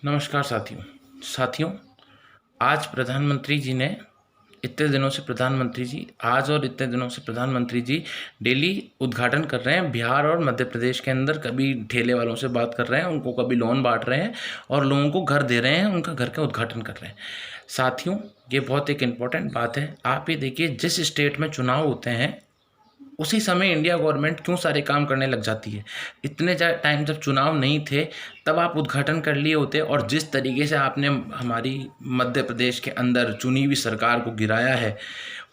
नमस्कार साथियों। आज प्रधानमंत्री जी ने इतने दिनों से प्रधानमंत्री जी डेली उद्घाटन कर रहे हैं। बिहार और मध्य प्रदेश के अंदर कभी ठेले वालों से बात कर रहे हैं, उनको कभी लोन बांट रहे हैं और लोगों को घर दे रहे हैं, उनका घर का उद्घाटन कर रहे हैं। साथियों, ये बहुत एक इम्पॉर्टेंट बात है। आप ये देखिए, जिस स्टेट में चुनाव होते हैं उसी समय इंडिया गवर्नमेंट क्यों सारे काम करने लग जाती है। इतने टाइम जब चुनाव नहीं थे तब आप उद्घाटन कर लिए होते, और जिस तरीके से आपने हमारी मध्य प्रदेश के अंदर चुनी हुई सरकार को गिराया है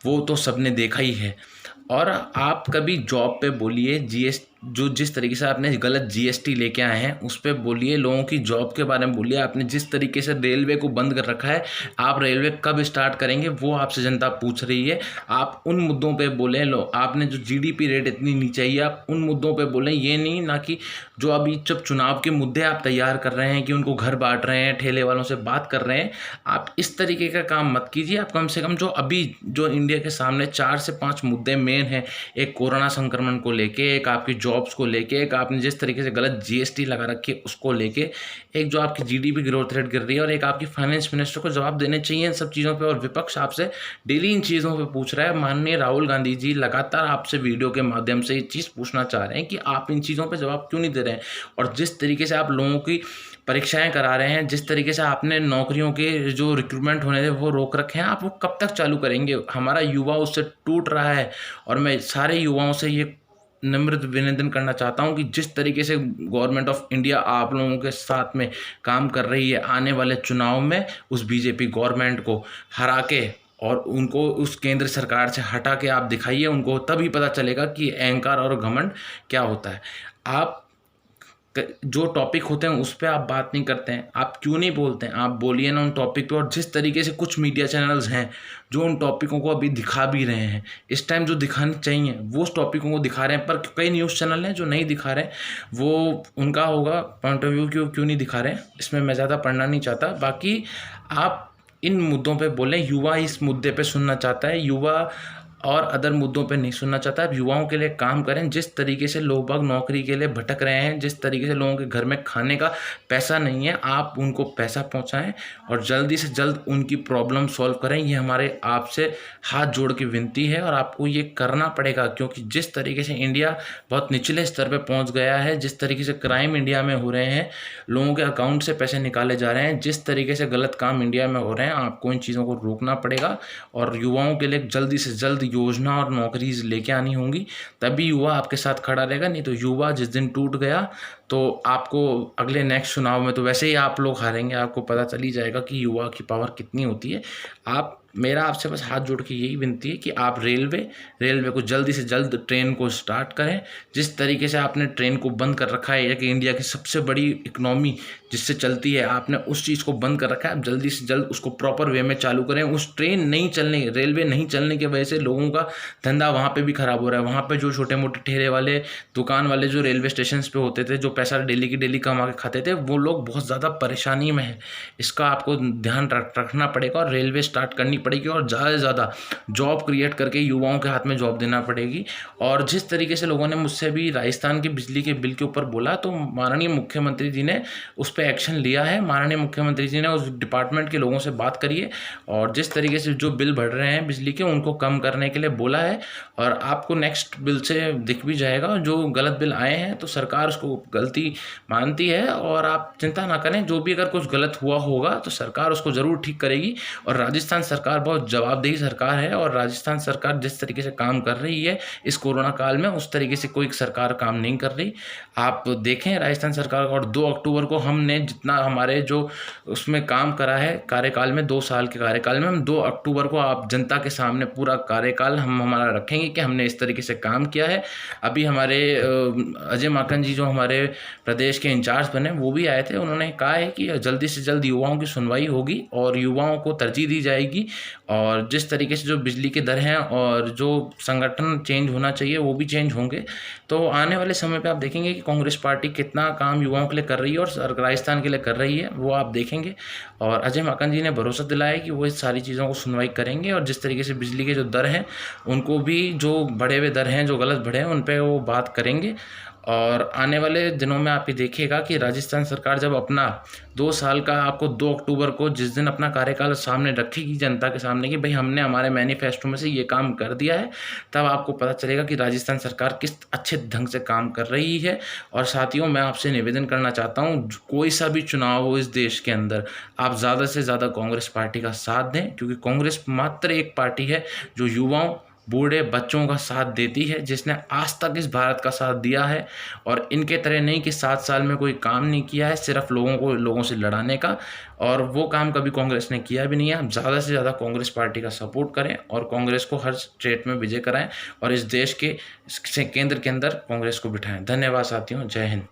वो तो सबने देखा ही है। और आप कभी जॉब पे बोलिए, जिस तरीके से आपने गलत जीएसटी लेके आए हैं उस पर बोलिए, लोगों की जॉब के बारे में बोलिए। आपने जिस तरीके से रेलवे को बंद कर रखा है, आप रेलवे कब स्टार्ट करेंगे वो आपसे जनता पूछ रही है। आप उन मुद्दों पे बोलें। आपने जो जीडीपी रेट इतनी नीचे आई है, आप उन मुद्दों पे बोलें, ये नहीं ना कि जो अभी जब चुनाव के मुद्दे आप तैयार कर रहे हैं कि उनको घर बांट रहे हैं, ठेले वालों से बात कर रहे हैं। आप इस तरीके का काम मत कीजिए। आप कम से कम जो अभी जो इंडिया के सामने 4 से 5 मुद्दे मेन हैं, एक कोरोना संक्रमण को लेके, एक आपकी जॉब्स को लेके, एक आपने जिस तरीके से गलत जीएसटी लगा रखी है उसको लेके, एक जो आपकी जीडीपी ग्रोथ रेट गिर रही है, और एक आपकी फाइनेंस मिनिस्टर को जवाब देने चाहिए इन सब चीज़ों पे। और विपक्ष आपसे डेली इन चीज़ों पे पूछ रहा है। माननीय राहुल गांधी जी लगातार आपसे वीडियो के माध्यम से ये चीज़ पूछना चाह रहे हैं कि आप इन चीज़ों पे जवाब क्यों नहीं दे रहे हैं। और जिस तरीके से आप लोगों की परीक्षाएं करा रहे हैं, जिस तरीके से आपने नौकरियों के जो रिक्रूटमेंट होने थे वो रोक रखे हैं, आप वो कब तक चालू करेंगे। हमारा युवा उससे टूट रहा है। और मैं सारे युवाओं से ये नम्र विनंदन करना चाहता हूं कि जिस तरीके से गवर्नमेंट ऑफ इंडिया आप लोगों के साथ में काम कर रही है, आने वाले चुनाव में उस बीजेपी गवर्नमेंट को हरा के और उनको उस केंद्र सरकार से हटा के आप दिखाइए। उनको तभी पता चलेगा कि अहंकार और घमंड क्या होता है। आप जो टॉपिक होते हैं उस पर आप बात नहीं करते हैं। आप क्यों नहीं बोलते हैं? आप बोलिए ना उन टॉपिक पे। और जिस तरीके से कुछ मीडिया चैनल्स हैं जो उन टॉपिकों को अभी दिखा भी रहे हैं, इस टाइम जो दिखाने चाहिए वो उस टॉपिकों को दिखा रहे हैं, पर कई न्यूज़ चैनल हैं जो नहीं दिखा रहे हैं। वो उनका होगा पॉइंट ऑफ व्यू, क्यों नहीं दिखा रहे हैं, इसमें मैं ज़्यादा पढ़ना नहीं चाहता। बाकी आप इन मुद्दों पे बोलें। युवा इस मुद्दे पे सुनना चाहता है, युवा और अदर मुद्दों पे नहीं सुनना चाहता। आप युवाओं के लिए काम करें। जिस तरीके से लोग बाग नौकरी के लिए भटक रहे हैं, जिस तरीके से लोगों के घर में खाने का पैसा नहीं है, आप उनको पैसा पहुंचाएं और जल्दी से जल्द उनकी प्रॉब्लम सॉल्व करें। ये हमारे आपसे हाथ जोड़ की विनती है और आपको ये करना पड़ेगा, क्योंकि जिस तरीके से इंडिया बहुत निचले स्तर पर पहुँच गया है, जिस तरीके से क्राइम इंडिया में हो रहे हैं, लोगों के अकाउंट से पैसे निकाले जा रहे हैं, जिस तरीके से गलत काम इंडिया में हो रहे हैं, आपको इन चीज़ों को रोकना पड़ेगा। और युवाओं के लिए जल्दी से जल्द योजना और नौकरीज लेके आनी होंगी, तभी युवा आपके साथ खड़ा रहेगा। नहीं तो युवा जिस दिन टूट गया तो आपको अगले नेक्स्ट चुनाव में तो वैसे ही आप लोग हारेंगे। आपको पता चल ही जाएगा कि युवा की पावर कितनी होती है। मेरा आपसे बस हाथ जोड़ के यही विनती है कि आप रेलवे को जल्दी से जल्द ट्रेन को स्टार्ट करें। जिस तरीके से आपने ट्रेन को बंद कर रखा है, कि इंडिया की सबसे बड़ी इकोनॉमी जिससे चलती है, आपने उस चीज़ को बंद कर रखा है। आप जल्दी से जल्द उसको प्रॉपर वे में चालू करें। उस रेलवे नहीं चलने की वजह से लोगों का धंधा वहाँ पे भी ख़राब हो रहा है। वहाँ पे जो छोटे मोटे ठेले वाले, दुकान वाले जो रेलवे स्टेशन पे होते थे, जो पैसा डेली की डेली कमा के खाते थे, वो लोग बहुत ज़्यादा परेशानी में है। इसका आपको ध्यान रखना पड़ेगा और रेलवे स्टार्ट करनी पड़ेगी और ज़्यादा से ज़्यादा जॉब क्रिएट करके युवाओं के हाथ में जॉब देना पड़ेगी। और जिस तरीके से लोगों ने मुझसे भी राजस्थान के बिजली के बिल के ऊपर बोला, तो माननीय मुख्यमंत्री जी ने उस पर एक्शन लिया है। माननीय मुख्यमंत्री जी ने उस डिपार्टमेंट के लोगों से बात करी है और जिस तरीके से जो बिल बढ़ रहे हैं बिजली के, उनको कम करने के लिए बोला है। और आपको नेक्स्ट बिल से दिख भी जाएगा, जो गलत बिल आए हैं तो सरकार उसको गलती मानती है। और आप चिंता ना करें, जो भी अगर कुछ गलत हुआ होगा तो सरकार उसको ज़रूर ठीक करेगी। और राजस्थान सरकार बहुत जवाबदेही सरकार है, और राजस्थान सरकार जिस तरीके से काम कर रही है इस कोरोना काल में, उस तरीके से कोई सरकार काम नहीं कर रही। आप देखें राजस्थान सरकार, और 2 अक्टूबर को हमने जितना हमारे जो उसमें काम करा है कार्यकाल में, 2 साल के कार्यकाल में, हम 2 अक्टूबर को आप जनता के सामने पूरा कार्यकाल हम हमारा रखेंगे कि हमने इस तरीके से काम किया है। अभी हमारे अजय माकन जी जो हमारे प्रदेश के इंचार्ज बने, वो भी आए थे। उन्होंने कहा है कि जल्दी से जल्द युवाओं की सुनवाई होगी और युवाओं को तरजीह दी जाएगी। और जिस तरीके से जो बिजली के दर हैं और जो संगठन चेंज होना चाहिए वो भी चेंज होंगे। तो आने वाले समय पे आप देखेंगे कि कांग्रेस पार्टी कितना काम युवाओं के लिए कर रही है और राजस्थान के लिए कर रही है, वो आप देखेंगे। और अजय माकन जी ने भरोसा दिलाया कि वो इस सारी चीज़ों को सुनवाई करेंगे। और जिस तरीके से बिजली के जो दर हैं उनको भी, जो बढ़े हुए दर हैं जो गलत बढ़े हैं, उन पर वो बात करेंगे। और आने वाले दिनों में आप ये देखिएगा कि राजस्थान सरकार जब अपना 2 साल का, आपको 2 अक्टूबर को जिस दिन अपना कार्यकाल सामने रखेगी जनता के सामने कि भाई हमने हमारे मैनिफेस्टो में से ये काम कर दिया है, तब आपको पता चलेगा कि राजस्थान सरकार किस अच्छे ढंग से काम कर रही है। और साथियों, मैं आपसे निवेदन करना चाहता हूँ, कोई सा भी चुनाव हो इस देश के अंदर, आप ज़्यादा से ज़्यादा कांग्रेस पार्टी का साथ दें, क्योंकि कांग्रेस मात्र एक पार्टी है जो युवाओं, बूढ़े, बच्चों का साथ देती है, जिसने आज तक इस भारत का साथ दिया है। और इनके तरह नहीं कि 7 साल में कोई काम नहीं किया है, सिर्फ लोगों को लोगों से लड़ाने का, और वो काम कभी कांग्रेस ने किया भी नहीं है। हम ज़्यादा से ज़्यादा कांग्रेस पार्टी का सपोर्ट करें और कांग्रेस को हर स्टेट में विजय कराएं और इस देश के केंद्र के अंदर कांग्रेस को बिठाएं। धन्यवाद साथियों, जय हिंद।